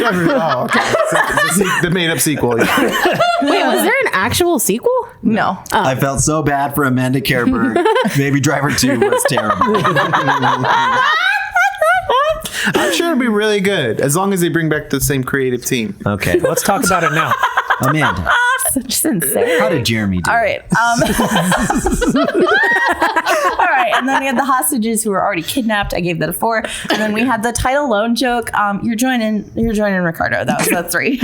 Oh, okay. The made up sequel. Yeah. Wait, was there an actual sequel? No. I felt so bad for Amanda Kerberg. Baby Driver 2 was terrible. I'm sure it'll be really good as long as they bring back the same creative team. Okay, Let's talk about it now. Amanda, Such sincerity. how did Jeremy do? All right. All right. And then we had the hostages who were already kidnapped. I gave that a 4. And then we had the title loan joke. You're joining Ricardo. That was a 3.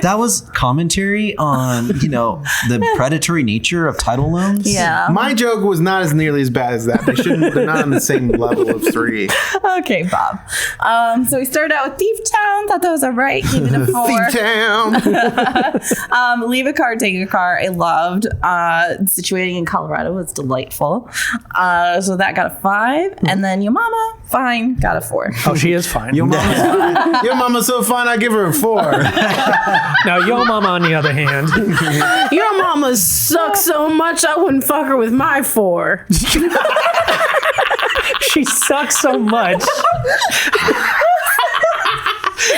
That was commentary on, the predatory nature of title loans. Yeah. My joke was not as nearly as bad as that. They're not on the same level of 3. Okay, Bob. So we started out with Thief Town. Thought that was all right. Gave it a 4. Thief Town. Leave a car, take a car. I loved. Situating in Colorado was delightful. So that got a 5. And then Your Mama, fine, got a 4. Oh, she is fine. Your mama's so fine, I give her a 4. Now, Yo Mama, on the other hand, Your mama sucks so much I wouldn't fuck her with my 4. she sucks so much.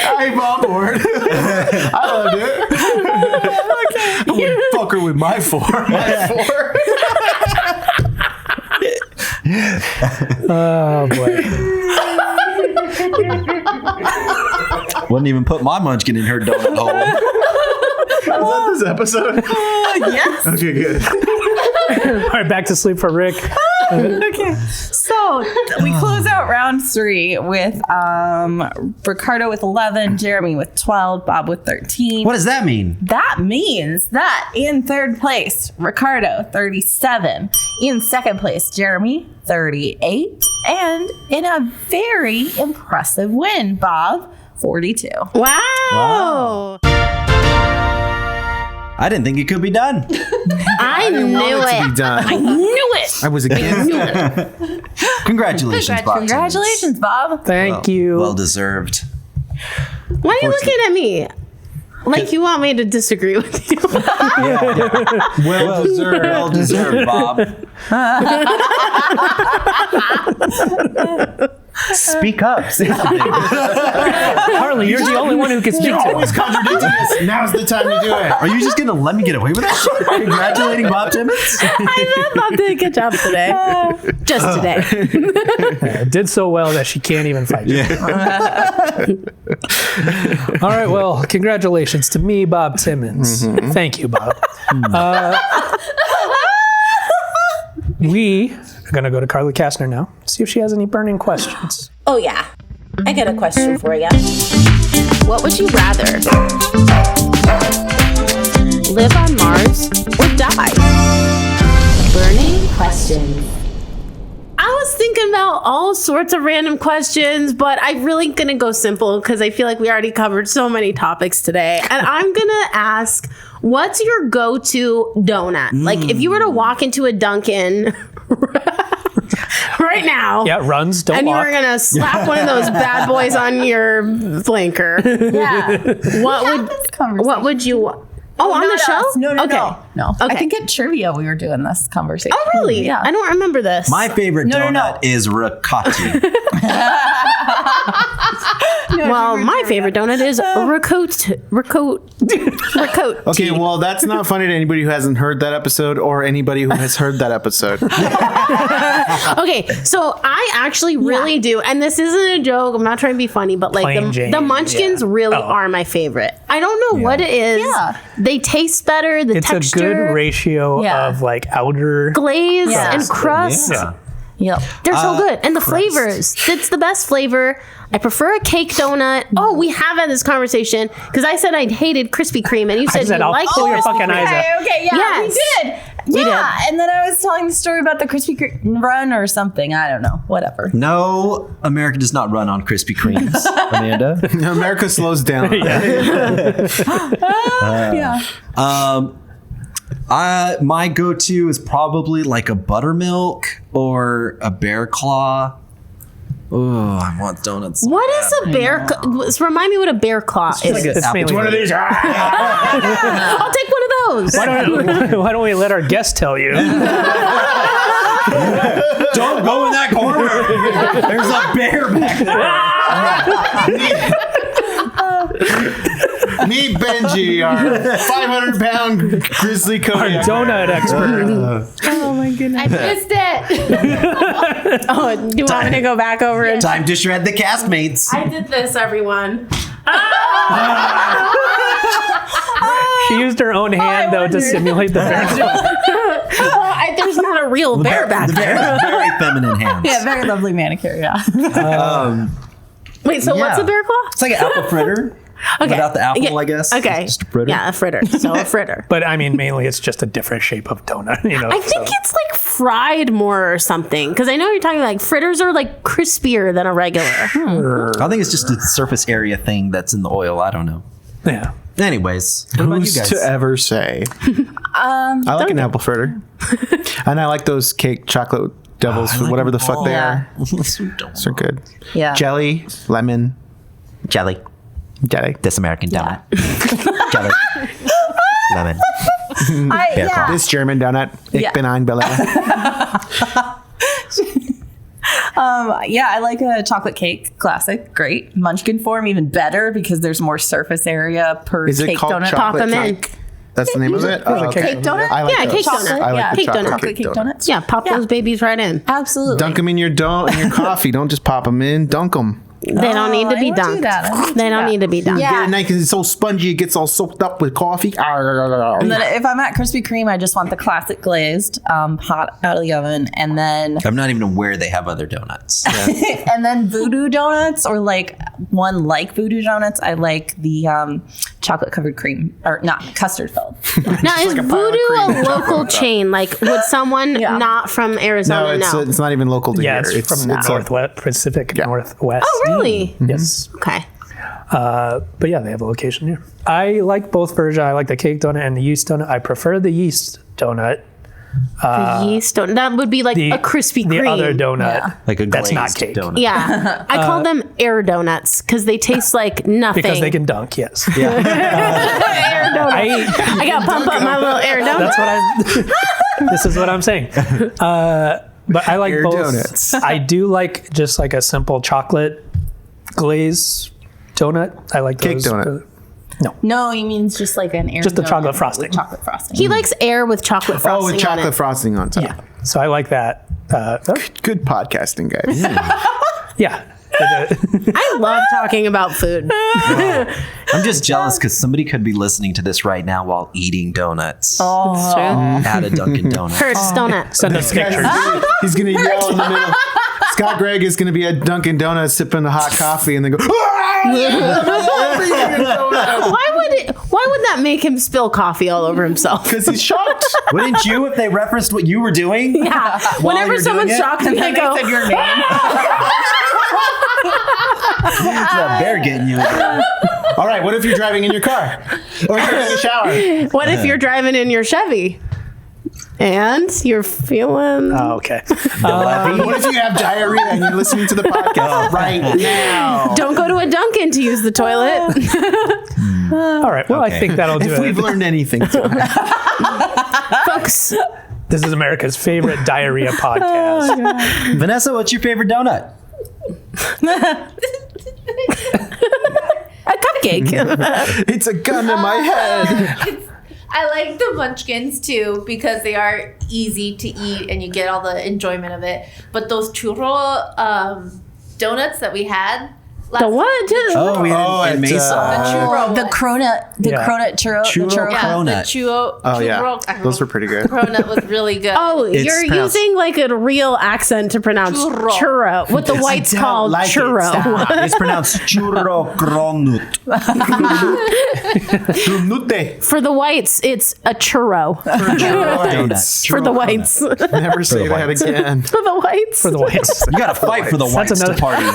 I'm on board. I loved it. I wouldn't fuck her with my 4. My 4. Oh, boy. Wouldn't even put my munchkin in her donut hole. Was that this episode? Yes. Okay, good. All right, back to sleep for Rick. Okay. So we close out round 3 with Ricardo with 11, Jeremy with 12, Bob with 13. What does that mean? That means that in third place, Ricardo, 37. In second place, Jeremy, 38. And in a very impressive win, Bob, 42. Wow. I didn't think it could be done. I knew Want it to be it. done. I knew it. I was against it. Congratulations, Bob. Congratulations, Bob. Thank you. Well deserved. Why are you looking at me? Like you want me to disagree with you? Well deserved. Well deserved, Bob. Speak up. Say something. Harley, you're the only one who can speak You're to always it. contradicting us. Now's the time to do it. Are you just gonna let me get away with that shit? Congratulating Bob Timmons? I thought Bob did a good job today. Just today. It did so well that she can't even fight you. All right, well, congratulations to me, Bob Timmons. Thank you, Bob. We are going to go to Carly Kastner now, see if she has any burning questions. Oh, yeah. I got a question for you. What would you rather? Live on Mars or die? Burning questions. I was thinking about all sorts of random questions, but I'm really going to go simple because I feel like we already covered so many topics today. And I'm going to ask, what's your go-to donut? Like, if you were to walk into a Dunkin' right now. Yeah, runs, don't And you walk. were going to slap one of those bad boys on your flanker. Yeah. What would you... Oh, on the show? No. Okay. I think at trivia we were doing this conversation. Oh, really? Yeah. I don't remember this. My favorite No. donut is ricotta. Well, my favorite donut is ricotta. Okay, well, that's not funny to anybody who hasn't heard that episode or anybody who has heard that episode. Okay, so I actually really do, and this isn't a joke. I'm not trying to be funny, but like Plain Jane, the Munchkins really are my favorite. I don't know what it is. Yeah. They taste better. The It's texture, a good ratio Yeah. of like outer. glaze, Yeah. and crust. Yeah. Yep. They're so good, and the flavors. It's the best flavor. I prefer a cake donut. Oh, we have had this conversation because I said I hated Krispy Kreme, and you said said, you I'll liked pull your Krispy fucking Kreme. eyes out. Okay, yeah, Yes. we did. We Yeah, did. and then I was telling the story about the Krispy Kreme run or something. I don't know. Whatever. No, America does not run on Krispy Kremes, Amanda. America slows down. My go-to is probably like a buttermilk or a bear claw. Oh, I want donuts. so What bad. is a bear? Remind me what a bear claw is. Like a It's apple mainly- one of these. I'll take one of those. Why don't we let our guest tell you? Don't go in that corner. There's a bear back there. Meet Benji, our 500-pound grizzly Our Kodiak. donut expert. I missed it. Oh, do you want me to go back over and? Time to shred the castmates. I did this, everyone. She used her own hand though to simulate the bear. There's not a real bear back The there. bear has very feminine hands. Yeah, very lovely manicure. Yeah. Wait, so what's Yeah. a bear claw? It's like an apple fritter. Without the apple, I guess. Okay. It's just a fritter. Yeah, a fritter. So a fritter. But I mean, mainly it's just a different shape of donut. You know. I think it's like fried more or something. Because I know you're talking like fritters are like crispier than a regular. I think it's just a surface area thing that's in the oil. I don't know. Yeah. Anyways, what about you Who's guys? to ever say? I like an apple fritter. And I like those cake chocolate devils, I like whatever the them fuck all. they are. Don't. They're good. Yeah. Jelly, lemon, Jelly. jelly. This American donut. Jelly. Lemon. Bear claw. This German donut. Ich Yeah. bin ein Berliner. Yeah, I like a chocolate cake. Classic. Great. Munchkin form, even better because there's more surface area per Is it cake called donut. Pop chocolate 'em in. cake? That's the name of it? Oh, okay. Cake donut? I like Yeah, those. cake donut. I like Yeah, the cake chocolate donut. Chocolate cake donuts. Yeah, pop those babies right in. Absolutely. Dunk them in your coffee. Don't just pop them in. Dunk them. They don't need to be dunked. They don't need to be dunked. Yeah. Get it nice because it's so spongy. It gets all soaked up with coffee. And then if I'm at Krispy Kreme, I just want the classic glazed, hot out of the oven, and then I'm not even aware they have other donuts. and then Voodoo donuts, or like one like Voodoo donuts. I like the chocolate covered cream, or not custard filled. Now, is like a pile of Voodoo cream a and chocolate local on top. chain? Like, would someone Yeah. not from No, Arizona know? it's not even local to Yeah, here. it's from the it's Northwest Pacific Northwest. Oh, really? Yes. Okay. But yeah, they have a location here. I like both versions. I like the cake donut and the yeast donut. I prefer the yeast donut. The yeast donut. That would be like The a Krispy Kreme. The other donut, Yeah. Like a that's not glazed cake. donut. Yeah. I call them air donuts because they taste like nothing. Because they can dunk. Yes. air donuts. I got to pump up my little air donut. That's what I'm. This is what I'm saying. But I like Air both. donuts. I do like just like a simple chocolate glaze donut. I like Cake those. donut. No, he means just like an air. Just the donut chocolate frosting. with chocolate frosting. He likes air with chocolate frosting Oh, with on chocolate it. frosting on top. Yeah. So I like that. Good podcasting, guys. Yeah. I love talking about food. I'm just jealous because somebody could be listening to this right now while eating donuts It's true. at a Dunkin' Donuts. Hurts donut. Send us pictures. He's gonna yell in the middle. Scott Gregg is going to be at Dunkin' Donuts sipping a hot coffee and then go, Why would that make him spill coffee all over himself? because he's shocked. Wouldn't you if they referenced what you were doing? Yeah. While Whenever you're someone's doing it? shocked, they go, said your name. It's that bear getting you again. All right, what if you're driving in your car? Or you're in the shower? what if you're driving in your Chevy? And you're feeling... Oh, okay. What if you have diarrhea and you're listening to the podcast right now? Don't go to a Dunkin' to use the toilet. All right. Well, Okay. I think that'll do If we've it. learned anything tonight. Folks, This is America's favorite diarrhea podcast. Vanessa, what's your favorite donut? a cupcake. It's a gun in my head. I like the munchkins too because they are easy to eat and you get all the enjoyment of it. But those churro donuts that we had. The what? Oh, we had in it's, Mesa. churro. The cronut Yeah. churro. yeah, cronut. the churro. Oh, yeah. churro- Those were pretty good. Cronut was really good. Oh, It's you're pronounced- using like a real accent to pronounce Churro. churro. What the whites don't call like it. churro. Stop. It's pronounced churro cronut. Trunute. For the whites, it's a churro. Donuts. For the whites. For Never say the that whites. again. the whites. For the whites. You gotta fight for the That's whites to another- party.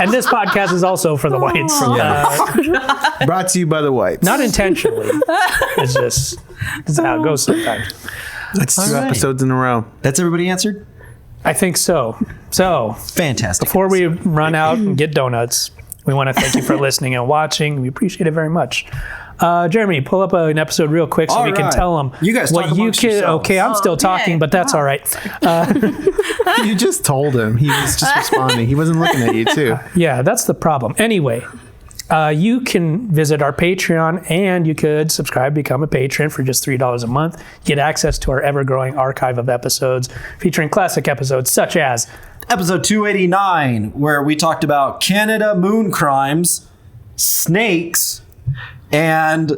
And this podcast is also for the whites. Brought to you by the whites. Not intentionally. It's just this is how it goes sometimes. That's two right. episodes in a row. That's everybody answered? I think so. So Fantastic. before we run out and get donuts, we want to thank you for listening and watching. We appreciate it very much. Jeremy, pull up an episode real quick so All we can right. tell them You guys talk what you amongst can. yourselves. Okay, I'm still talking, but that's all right. You just told him. He was just responding. He wasn't looking at you, too. Yeah, that's the problem. Anyway, you can visit our Patreon and you could subscribe, become a patron for just $3 a month. Get access to our ever-growing archive of episodes featuring classic episodes such as Episode 289, where we talked about Canada moon crimes, snakes, and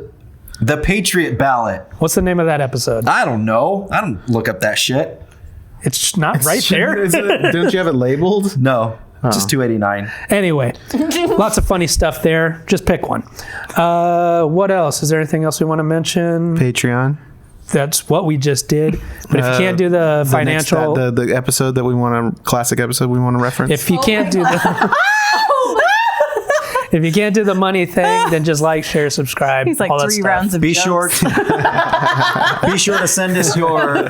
the Patriot ballot. what's the name of that episode? I don't know. I don't look up that shit. It's not right there. Don't you have it labeled? No. Just 289. Anyway, lots of funny stuff there. Just pick one. What else? Is there anything else we want to mention? Patreon. That's what we just did. But if you can't do the financial, the episode that we want to, classic episode we want to reference. if you can't do the, if you can't do the money thing, then just like, share, subscribe. He's like all that 3 stuff. rounds of Be jokes. sure to send us your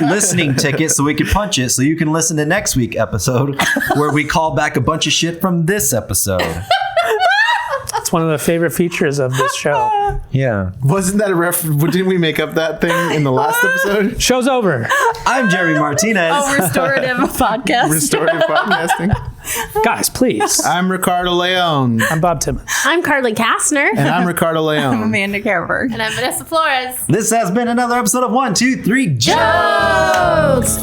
listening ticket so we can punch it so you can listen to next week's episode where we call back a bunch of shit from this episode. It's one of the favorite features of this show. Yeah. Wasn't that a reference? Didn't we make up that thing in the last episode? Show's over. I'm Jeremy Martinez. Oh, restorative podcast. Restorative podcasting. Guys, please. I'm Ricardo Leon. I'm Bob Timmons. I'm Carly Kastner. And I'm Ricardo Leon. Amanda Carver. And I'm Vanessa Flores. This has been another episode of 1, 2, 3 Jokes.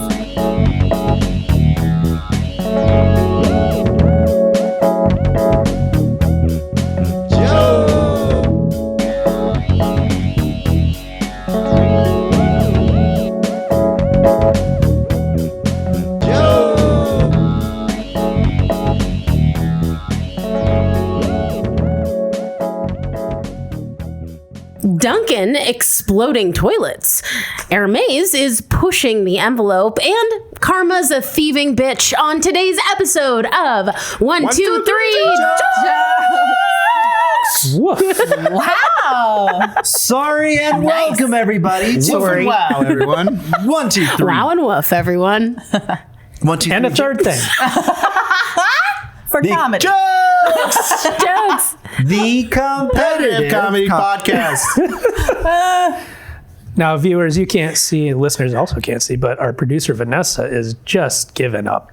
Duncan exploding toilets. Hermes is pushing the envelope, and Karma's a thieving bitch on today's episode of 1, 2, 3 Woof. Wow. Sorry and welcome everybody to Sorry. Wow, everyone. 1, 2, 3. Wow and woof, everyone. 1, 2, 3 And a third thing. For comedy. Jokes. The competitive Comedy podcast. Now, viewers, you can't see, listeners also can't see, but our producer, Vanessa, is just giving up.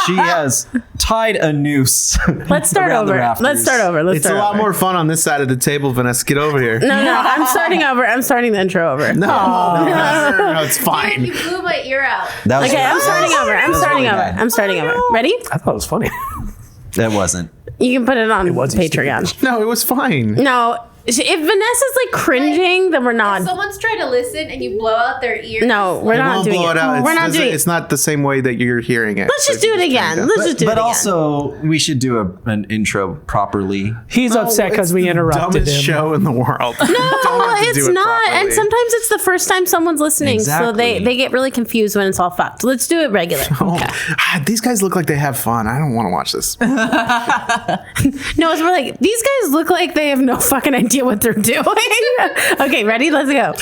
She has tied a noose. Let's start around the over. rafters. Let's start over. Let's It's a start lot over. more fun on this side of the table, Vanessa. Get over here. No, I'm starting over. I'm starting the intro over. No, it's You fine. blew my ear out. That was Okay, I'm starting over. I'm was starting really over. bad. I'm starting over. Ready? I thought it was funny. That wasn't. You can put it on was Patreon. No, it was fine. No, If Vanessa's like cringing, then we're If not. someone's trying to listen and you blow out their ears. No, we're It not won't doing blow it. it out. We're not doing it. It's not the same way that you're hearing it. Let's just do it again. Let's just do it But again. also, we should do an intro properly. He's upset because we interrupted Dumbest him. show in the world. No, it's not. And sometimes it's the first time someone's listening, so Exactly. they get really confused when it's all fucked. Let's do it regular. Okay. These guys look like they have fun. I don't want to watch this. No, it's more like these guys look like they have no fucking idea what they're doing. Okay, ready? Let's go.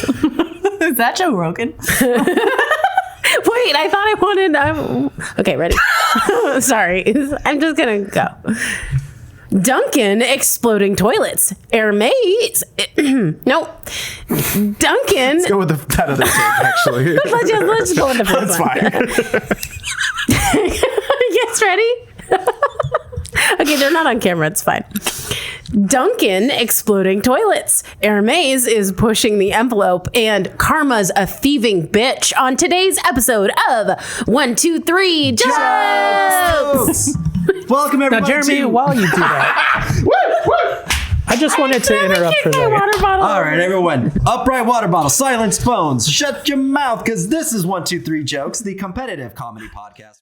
Is that Joe Rogan? Wait, I thought I wanted. Okay, ready? Sorry, I'm just gonna go. Duncan exploding toilets. Hermes. Nope. Duncan. Go with that other take, actually. Let's just go with the first That's one. fine. Yes, ready? Okay, they're not on camera. It's fine. Duncan exploding toilets. Hermes is pushing the envelope, and Karma's a thieving bitch on today's episode of 1, 2, 3 Jokes. Welcome Now, everyone. Jeremy, to- while you do that, I just wanted to interrupt for My that. water bottle. All right, everyone. Upright water bottle, silence phones, shut your mouth, because this is 1, 2, 3 Jokes, the competitive comedy podcast.